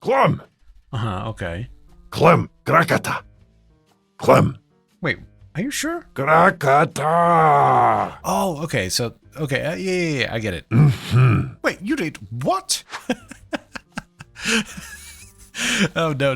Clem. Okay. Clem. Grakata. Clem. Wait, are you sure? Grakata. Oh, okay, so, okay, yeah, I get it. Wait, you did what? Oh, no.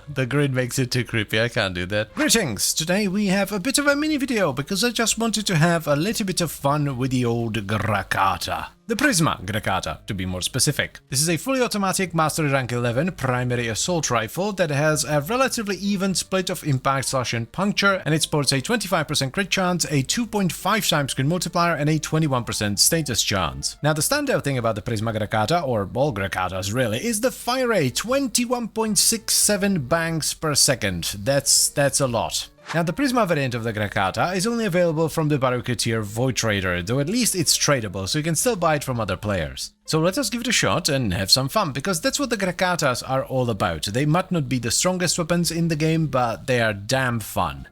The grid makes it too creepy. I can't do that. Greetings! Today we have a bit of a mini video because I just wanted to have a little bit of fun with the old Grakata. The Prisma Grakata, to be more specific. This is a fully automatic Mastery Rank 11 primary assault rifle that has a relatively even split of impact, slash and puncture, and it sports a 25% crit chance, a 2.5 times crit multiplier, and a 21% status chance. Now the standout thing about the Prisma Grakata, or all Grakatas really, is the fire rate, 21.67 bangs per second. That's a lot. Now the Prisma variant of the Grakata is only available from the Barukatir Void Trader, though at least it's tradable, so you can still buy it from other players. So let us give it a shot and have some fun, because that's what the Grakatas are all about. They might not be the strongest weapons in the game, but they are damn fun.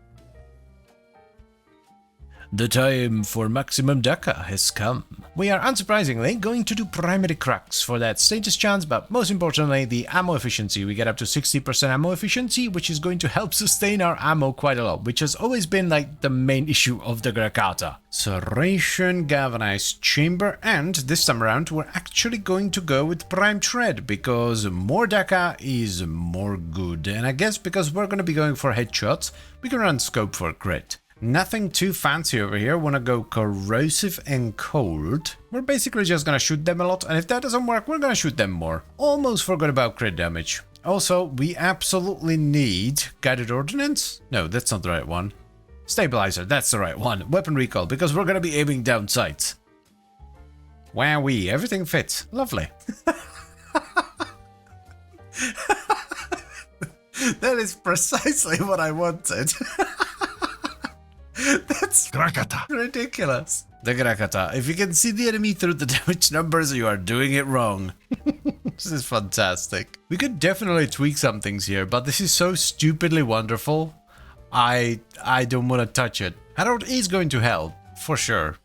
The time for maximum Dakka has come. We are unsurprisingly going to do primary cracks for that status chance, but most importantly the ammo efficiency. We get up to 60% ammo efficiency, which is going to help sustain our ammo quite a lot, which has always been like the main issue of the Grakata. Serration, galvanized chamber, and this time around we're actually going to go with prime tread, because more Dakka is more good, and I guess because we're going to be going for headshots, we can run scope for crit. Nothing too fancy over here. Wanna go corrosive and cold. We're basically just gonna shoot them a lot, and if that doesn't work, we're gonna shoot them more. Almost forgot about crit damage. Also, we absolutely need guided ordnance? No, that's not the right one. Stabilizer, that's the right one. Weapon recall, because we're gonna be aiming down sights. Wowee, everything fits. Lovely. That is precisely what I wanted. That's Grakata. ridiculous. The Grakata. If you can see the enemy through the damage numbers, you are doing it wrong. This is fantastic. We could definitely tweak some things here, but this is so stupidly wonderful. I don't want to touch it. Harold is going to help, for sure.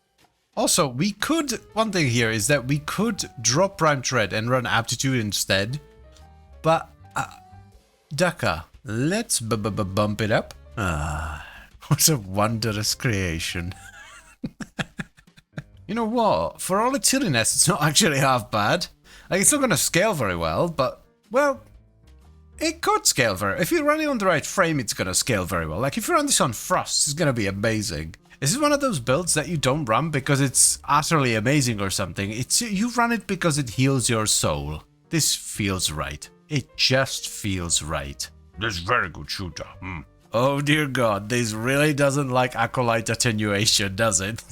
Also, we could... One thing here is that we could drop Prime Tread and run Aptitude instead. But... Dakka. Let's bump it up. What a wondrous creation. You know what? For all its silliness, it's not actually half bad. Like, it's not going to scale very well, but, well, it could scale very well. If you run it on the right frame, it's going to scale very well. Like, if you run this on Frost, it's going to be amazing. This is one of those builds that you don't run because it's utterly amazing or something. You run it because it heals your soul. This feels right. It just feels right. This very good shooter. Oh dear god, this really doesn't like Acolyte attenuation, does it?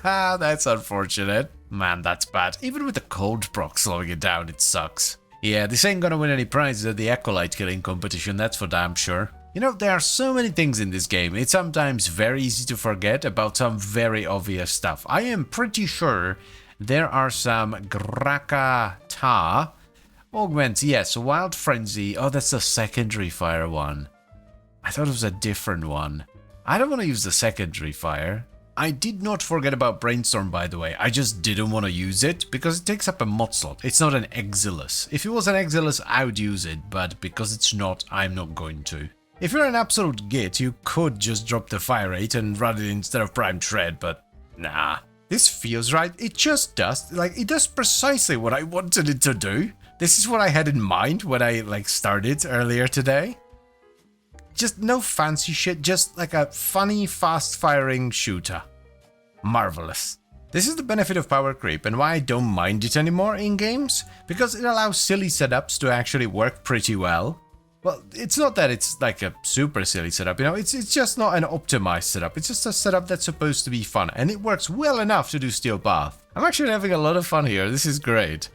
That's unfortunate. Man, that's bad. Even with the cold proc slowing it down, it sucks. Yeah, this ain't gonna win any prizes at the Acolyte killing competition, that's for damn sure. You know, there are so many things in this game, it's sometimes very easy to forget about some very obvious stuff. I am pretty sure there are some Grakata augments, yes, Wild Frenzy. Oh, that's the secondary fire one. I thought it was a different one. I don't want to use the secondary fire. I did not forget about Brainstorm, by the way. I just didn't want to use it because it takes up a mod slot. It's not an Exilus. If it was an Exilus, I would use it, but because it's not, I'm not going to. If you're an absolute git, you could just drop the fire rate and run it instead of Prime Tread, but nah. This feels right. It just does. Like, it does precisely what I wanted it to do. This is what I had in mind when I, started earlier today. Just no fancy shit, just like a funny, fast-firing shooter. Marvelous. This is the benefit of power creep and why I don't mind it anymore in games, because it allows silly setups to actually work pretty well. Well, it's not that it's like a super silly setup, you know, it's just not an optimized setup, it's just a setup that's supposed to be fun, and it works well enough to do Steel Path. I'm actually having a lot of fun here, this is great.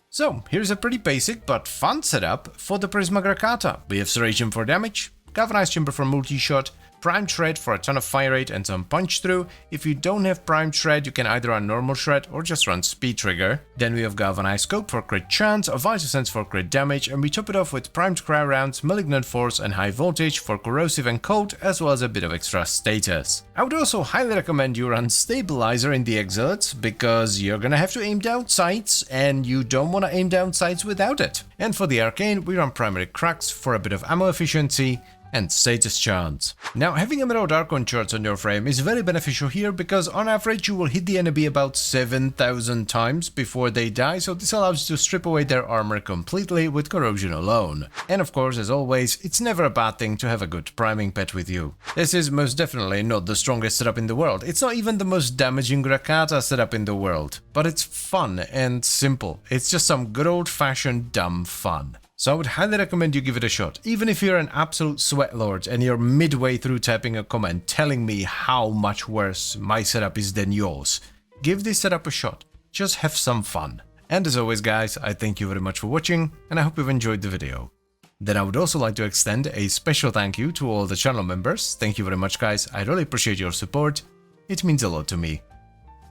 So, here's a pretty basic but fun setup for the Prisma Grakata. We have Serration for damage, Galvanized Chamber for multi-shot, Prime Shred for a ton of fire rate and some punch through. If you don't have Prime Shred, you can either run normal Shred or just run Speed Trigger. Then we have Galvanized Scope for crit chance, Visor Sense for crit damage, and we top it off with Primed Cryo Rounds, Malignant Force and High Voltage for corrosive and cold, as well as a bit of extra status. I would also highly recommend you run Stabilizer in the Exilits, because you're gonna have to aim down sights, and you don't want to aim down sights without it. And for the Arcane, we run Primary Cracks for a bit of ammo efficiency and status chance. Now, having a Mirror Archon charge on your frame is very beneficial here, because on average you will hit the enemy about 7,000 times before they die, so this allows you to strip away their armor completely with corrosion alone. And of course, as always, it's never a bad thing to have a good priming pet with you. This is most definitely not the strongest setup in the world, it's not even the most damaging Grakata setup in the world, but it's fun and simple. It's just some good old-fashioned dumb fun. So I would highly recommend you give it a shot, even if you're an absolute sweatlord and you're midway through typing a comment telling me how much worse my setup is than yours. Give this setup a shot, just have some fun. And as always guys, I thank you very much for watching, and I hope you've enjoyed the video. Then I would also like to extend a special thank you to all the channel members. Thank you very much guys, I really appreciate your support, it means a lot to me.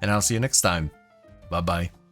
And I'll see you next time, bye bye.